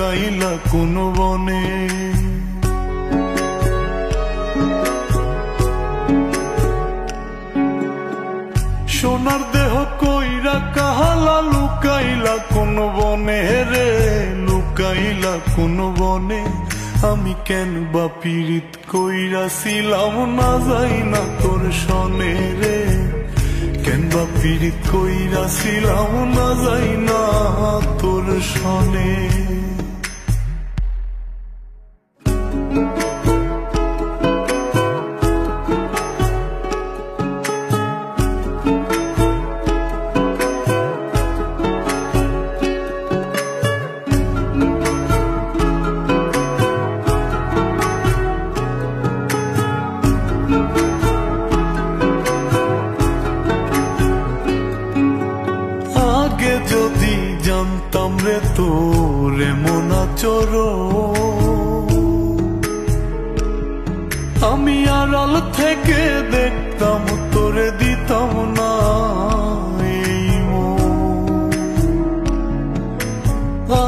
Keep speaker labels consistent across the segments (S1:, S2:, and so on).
S1: লুকাইলা কোন বনে। সোনার দেহ কইরা কাহালা লুকাইলা কোন বনে রে, লুকাইলা কোন বনে। আমি কেন বা পীড়িত কইরাছিলাম না যাই না তোর সনে রে, কেন বা পীড়িত কইরাছিলাম না যাই না তোর সনে। আগে যদি জানতাম রে তোর এমন আচরণ, আমি আড়াল থেকে দেখতাম তোরে দিতাম না এই মন।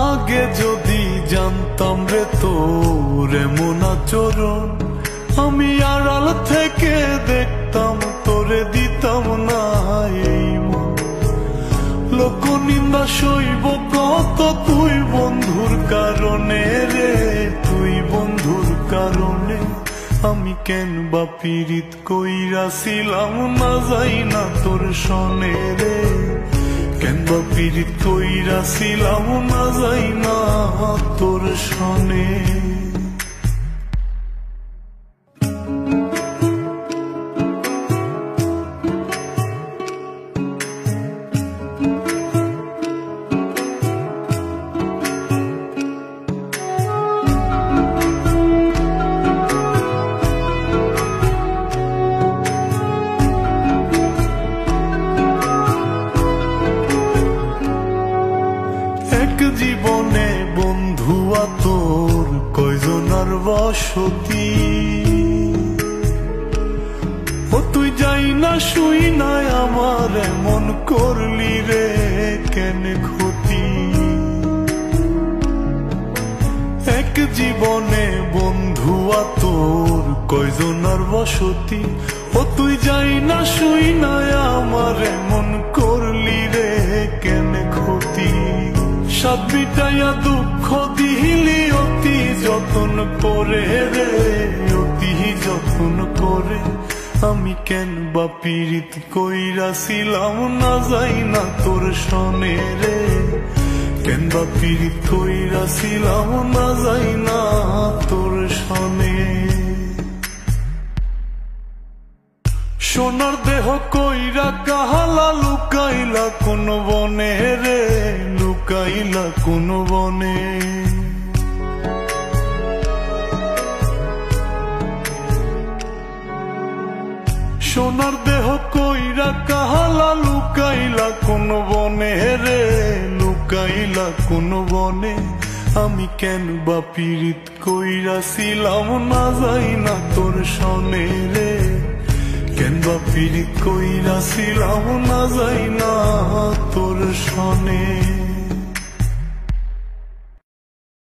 S1: আগে যদি জানতাম রে তোর এমন আচরণ, আমি আড়াল থেকে দেখতাম তোরে দিতাম না এই মন। লোক নিন্দা সইব কত তুই বন্ধুর কারণে রে, তুই বন্ধুর কারণে। আমি কেন বা পীড়িত কইরাছিলাম না যাই না তোর সনে রে, কেন বা পীড়িত কইরাছিলাম না যাই না তোর সনে। জীবনে বন্ধুয়া তোর কয়জনার বসতি, ও তুই যাই না শুই নাই আমার এমন করলি রে কেন ক্ষতি। এক জীবনে বন্ধুয়া তোর কয়জনার বসতি, ও তুই যাই না শুই নাই আমার এমন করলি রে কেন ক্ষতি। সাত বিটাইয়া দুঃখ দিলি অতি যতন করে রে, অতি যতন করে। আমি কেন বা পীড়িত কইরাছিলাম না যাই না তোর সনে রে, কেন বা পীড়িত কইরাছিলাম না যাই না তোর সনে। সোনার দেহ কইরা কাহালা লুকাইলা কোন বনে রে, লুকাইলা কোন বনে। সোনার দেহ কইরা কাহালা লুকাইলা কোন বনে রে, লুকাইলা কোন বনে। আমি কেন বা পীড়িত কইরাছিলাম না যাই না তোর সনে রে, কেন বা পীড়িত কইরাছিলাম না যাই না তোর সনে।